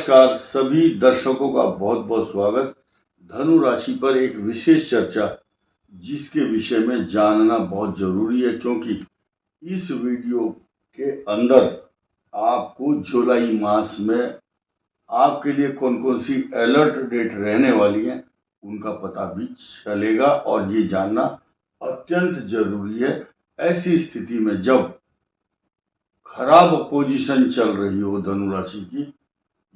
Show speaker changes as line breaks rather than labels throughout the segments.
नमस्कार सभी दर्शकों का बहुत बहुत स्वागत। धनु राशि पर एक विशेष चर्चा जिसके विषय में जानना बहुत जरूरी है, क्योंकि इस वीडियो के अंदर आपको जुलाई मास में आपके लिए कौन कौन सी अलर्ट डेट रहने वाली है उनका पता भी चलेगा, और ये जानना अत्यंत जरूरी है। ऐसी स्थिति में जब खराब पोजीशन चल रही हो धनु राशि की,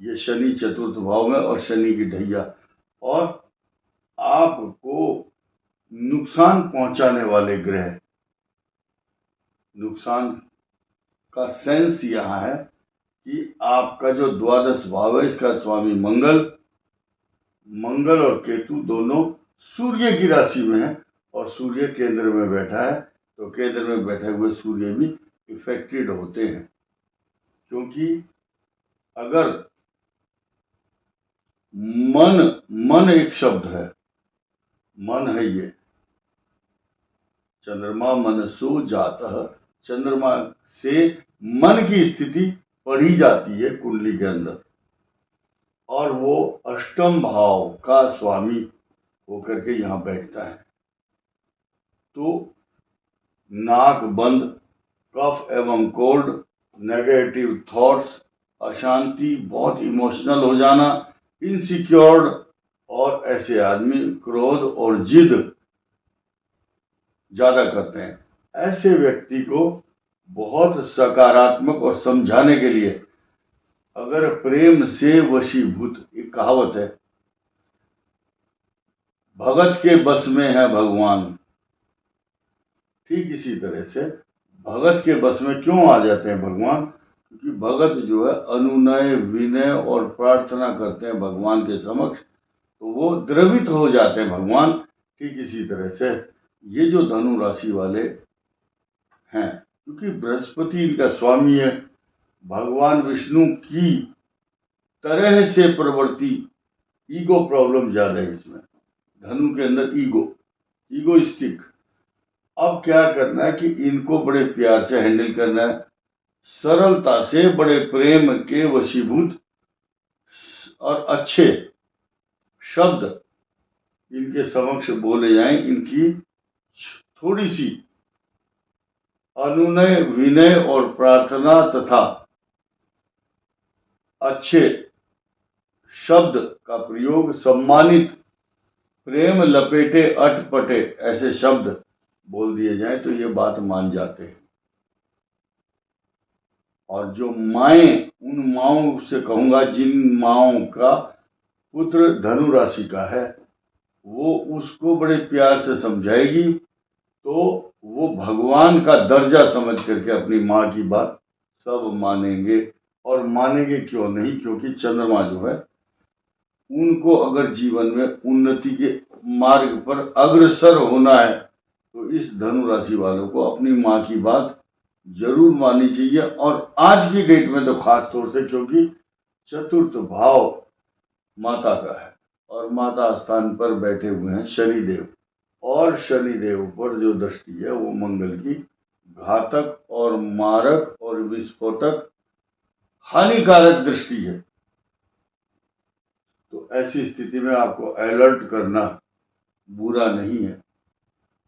ये शनि चतुर्थ भाव में और शनि की ढैया, और आपको नुकसान पहुंचाने वाले ग्रह, नुकसान का सेंस यहां है कि आपका जो द्वादश भाव है इसका स्वामी मंगल और केतु दोनों सूर्य की राशि में है, और सूर्य केंद्र में बैठा है। तो केंद्र में बैठे हुए सूर्य भी इफेक्टेड होते हैं, क्योंकि अगर मन एक शब्द है, मन है ये, चंद्रमा मनसो जातः, चंद्रमा से मन की स्थिति पढ़ी जाती है कुंडली के अंदर, और वो अष्टम भाव का स्वामी होकर के यहां बैठता है। तो नाक बंद, कफ एवं कोल्ड, नेगेटिव थॉट्स, अशांति, बहुत इमोशनल हो जाना, इनसिक्योर्ड, और ऐसे आदमी क्रोध और जिद ज्यादा करते हैं। ऐसे व्यक्ति को बहुत सकारात्मक और समझाने के लिए, अगर प्रेम से वशीभूत, एक कहावत है, भगत के बस में है भगवान, ठीक इसी तरह से भगत के बस में क्यों आ जाते हैं भगवान? क्योंकि भगत जो है अनुनय विनय और प्रार्थना करते हैं भगवान के समक्ष, तो वो द्रवित हो जाते हैं भगवान। ठीक इसी तरह से ये जो धनु राशि वाले हैं, क्योंकि बृहस्पति इनका स्वामी है, भगवान विष्णु की तरह से प्रवृत्ति, ईगो प्रॉब्लम ज्यादा है इसमें, धनु के अंदर ईगोइस्टिक। अब क्या करना है कि इनको बड़े प्यार से हैंडल करना है, सरलता से, बड़े प्रेम के वशीभूत, और अच्छे शब्द इनके समक्ष बोले जाएं। इनकी थोड़ी सी अनुनय विनय और प्रार्थना तथा अच्छे शब्द का प्रयोग, सम्मानित, प्रेम लपेटे अटपटे ऐसे शब्द बोल दिए जाए तो ये बात मान जाते हैं। और जो माएं, उन माओं से कहूंगा जिन माओं का पुत्र धनु राशि का है, वो उसको बड़े प्यार से समझाएगी, तो वो भगवान का दर्जा समझ करके अपनी माँ की बात सब मानेंगे। और मानेंगे क्यों नहीं? क्योंकि चंद्रमा जो है, उनको अगर जीवन में उन्नति के मार्ग पर अग्रसर होना है, तो इस धनु राशि वालों को अपनी माँ की बात जरूर माननी चाहिए। और आज की डेट में तो खास तौर से, क्योंकि चतुर्थ भाव माता का है, और माता स्थान पर बैठे हुए हैं शनिदेव, और शनिदेव पर जो दृष्टि है वो मंगल की घातक और मारक और विस्फोटक हानिकारक दृष्टि है। तो ऐसी स्थिति में आपको अलर्ट करना बुरा नहीं है,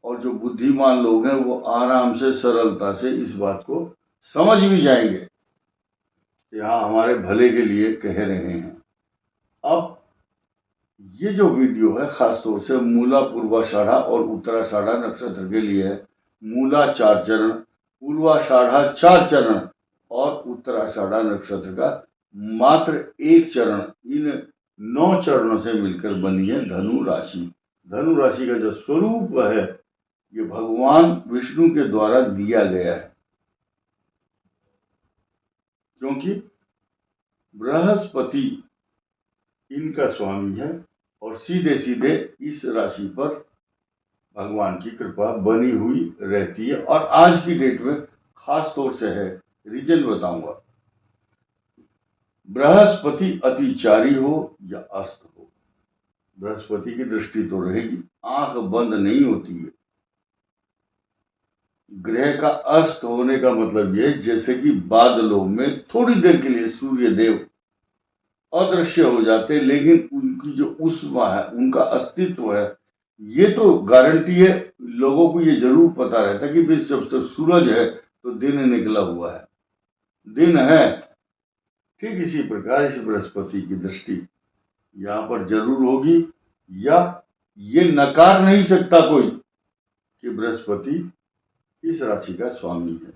और जो बुद्धिमान लोग हैं वो आराम से, सरलता से इस बात को समझ भी जाएंगे कि हाँ, हमारे भले के लिए कह रहे हैं। अब ये जो वीडियो है खासतौर से मूला, पूर्वाषाढ़ा और उत्तराषाढ़ा नक्षत्र के लिए है। मूला 4 चरण, पूर्वाषाढ़ा 4 चरण और उत्तराषाढ़ा नक्षत्र का मात्र 1 चरण, इन 9 चरणों से मिलकर बनी है धनु राशि। धनु राशि का जो स्वरूप है, ये भगवान विष्णु के द्वारा दिया गया है, क्योंकि बृहस्पति इनका स्वामी है, और सीधे सीधे इस राशि पर भगवान की कृपा बनी हुई रहती है। और आज की डेट में खास तौर से है, रीजन बताऊंगा। बृहस्पति अतिचारी हो या अस्त हो, बृहस्पति की दृष्टि तो रहेगी, आंख बंद नहीं होती है। ग्रह का अस्त होने का मतलब यह, जैसे कि बादलों में थोड़ी देर के लिए सूर्य देव अदृश्य हो जाते, लेकिन उनकी जो ऊष्मा है, उनका अस्तित्व है, ये तो गारंटी है। लोगों को ये जरूर पता रहता कि भाई जब तक सूरज है तो दिन निकला हुआ है, दिन है। ठीक इसी प्रकार इस बृहस्पति की दृष्टि यहाँ पर जरूर होगी, या ये नकार नहीं सकता कोई कि बृहस्पति इस राशि का स्वामी है।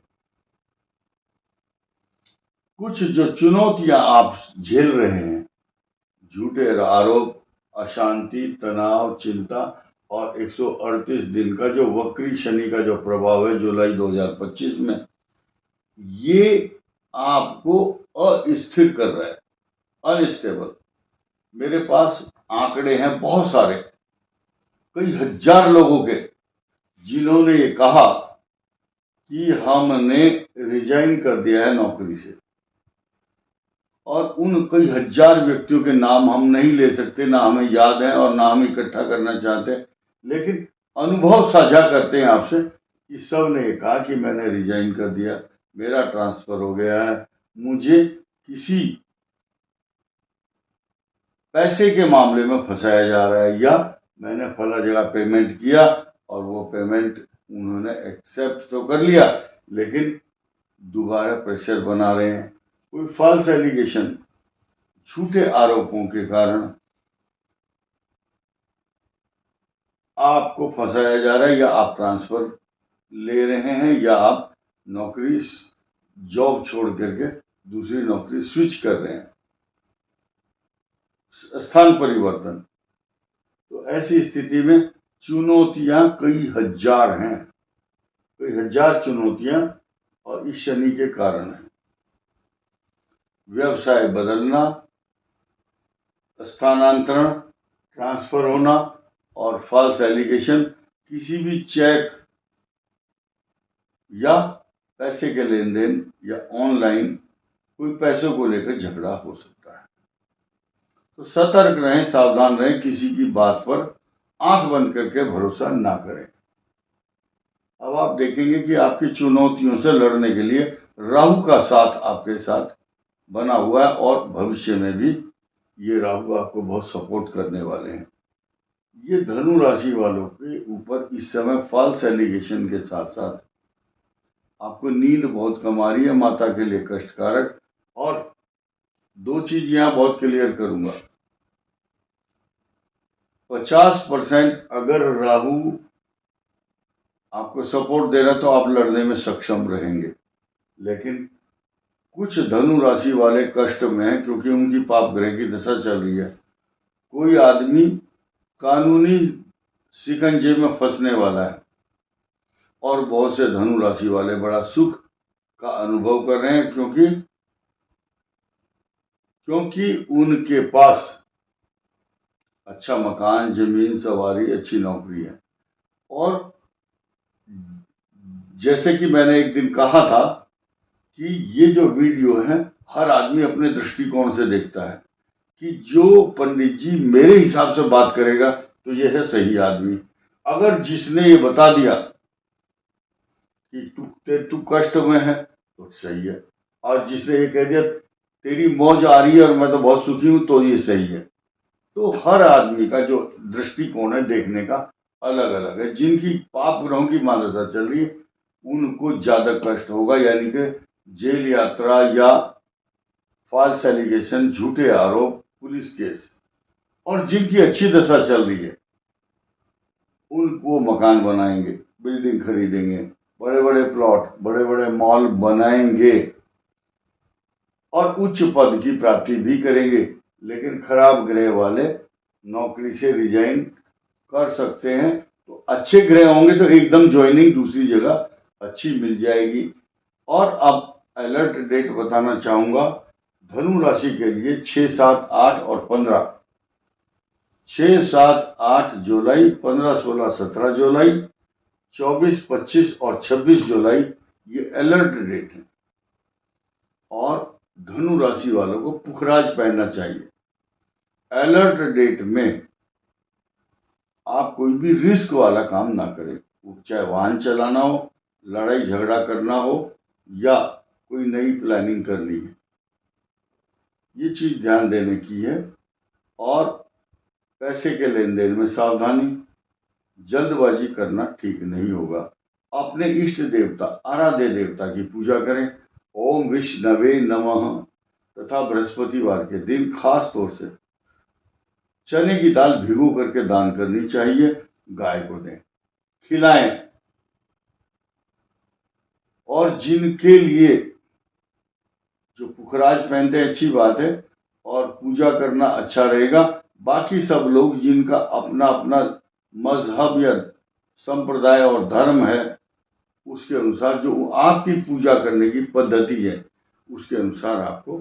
कुछ जो चुनौतियां आप झेल रहे हैं, झूठे आरोप, अशांति, तनाव, चिंता और 138 दिन का जो वक्री शनि का जो प्रभाव है जुलाई 2025 में, ये आपको अस्थिर कर रहा है, अनस्टेबल। मेरे पास आंकड़े हैं बहुत सारे, कई हजार लोगों के, जिन्होंने ये कहा कि हमने रिजाइन कर दिया है नौकरी से। और उन कई हजार व्यक्तियों के नाम हम नहीं ले सकते, ना हमें याद है और ना हम इकट्ठा करना चाहते, लेकिन अनुभव साझा करते हैं आपसे कि सब ने ये कहा कि मैंने रिजाइन कर दिया, मेरा ट्रांसफर हो गया है, मुझे किसी पैसे के मामले में फंसाया जा रहा है, या मैंने फला जगह पेमेंट किया और वो पेमेंट उन्होंने एक्सेप्ट तो कर लिया, लेकिन दोबारा प्रेशर बना रहे हैं। कोई फॉल्स एलिगेशन, झूठे आरोपों के कारण आपको फंसाया जा रहा है, या आप ट्रांसफर ले रहे हैं, या आप नौकरी जॉब छोड़ करके दूसरी नौकरी स्विच कर रहे हैं, स्थान परिवर्तन। तो ऐसी स्थिति में चुनौतियां कई हजार हैं, कई हजार चुनौतियां, और इस शनि के कारण है। व्यवसाय बदलना, स्थानांतरण, ट्रांसफर होना और फॉल्स एलिगेशन, किसी भी चेक या पैसे के लेन देन या ऑनलाइन कोई पैसों को लेकर झगड़ा हो सकता है। तो सतर्क रहें, सावधान रहें, किसी की बात पर आंख बंद करके भरोसा ना करें। अब आप देखेंगे कि आपकी चुनौतियों से लड़ने के लिए राहु का साथ आपके साथ बना हुआ है, और भविष्य में भी ये राहु आपको बहुत सपोर्ट करने वाले हैं। ये धनु राशि वालों के ऊपर इस समय फॉल्स एलिगेशन के साथ साथ आपको नींद बहुत कम आ रही है, माता के लिए कष्टकारक। और दो चीज यहां बहुत क्लियर करूंगा, 50% अगर राहु आपको सपोर्ट दे रहा तो आप लड़ने में सक्षम रहेंगे, लेकिन कुछ धनु राशि वाले कष्ट में हैं क्योंकि उनकी पाप ग्रह की दशा चल रही है। कोई आदमी कानूनी शिकंजे में फंसने वाला है, और बहुत से धनु राशि वाले बड़ा सुख का अनुभव कर रहे हैं, क्योंकि उनके पास अच्छा मकान, जमीन, सवारी, अच्छी नौकरी है। और जैसे कि मैंने एक दिन कहा था कि ये जो वीडियो है हर आदमी अपने दृष्टिकोण से देखता है, कि जो पंडित जी मेरे हिसाब से बात करेगा तो ये है सही आदमी। अगर जिसने ये बता दिया कि तू कष्ट में है तो सही है, और जिसने ये कह दिया तेरी मौज आ रही है और मैं तो बहुत सुखी हूं तो ये सही है। तो हर आदमी का जो दृष्टिकोण है देखने का अलग अलग है। जिनकी पाप ग्रहों की मानसा चल रही है उनको ज्यादा कष्ट होगा, यानी कि जेल यात्रा या फॉल्स एलिगेशन, झूठे आरोप, पुलिस केस। और जिनकी अच्छी दशा चल रही है उनको मकान बनाएंगे, बिल्डिंग खरीदेंगे, बड़े बड़े प्लॉट, बड़े बड़े मॉल बनाएंगे और उच्च पद की प्राप्ति भी करेंगे। लेकिन खराब ग्रह वाले नौकरी से रिजाइन कर सकते हैं, तो अच्छे ग्रह होंगे तो एकदम ज्वाइनिंग दूसरी जगह अच्छी मिल जाएगी। और अब अलर्ट डेट बताना चाहूंगा धनु राशि के लिए 6, 7, 8 और 15, 6, 7, 8 जुलाई, 15, 16, 17 जुलाई, 24, 25 और 26 जुलाई ये अलर्ट डेट है। और धनु राशि वालों को पुखराज पहनना चाहिए। अलर्ट डेट में आप कोई भी रिस्क वाला काम ना करें, चाहे वाहन चलाना हो, लड़ाई झगड़ा करना हो, या कोई नई प्लानिंग करनी है। ये चीज़ ध्यान देने की है। और पैसे के लेन देन में सावधानी, जल्दबाजी करना ठीक नहीं होगा। अपने इष्ट देवता, आराध्य देवता की पूजा करें। ओम विष्णवे नमः तथा बृहस्पतिवार के दिन खास तौर से चने की दाल भिगो करके दान करनी चाहिए, गाय को दें, खिलाएं। और जिनके लिए जो पुखराज पहनते हैं अच्छी बात है, और पूजा करना अच्छा रहेगा। बाकी सब लोग जिनका अपना अपना मजहब या संप्रदाय और धर्म है, उसके अनुसार जो आपकी पूजा करने की पद्धति है, उसके अनुसार आपको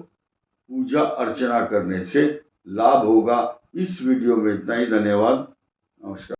पूजा अर्चना करने से लाभ होगा। इस वीडियो में इतना ही। धन्यवाद। नमस्कार।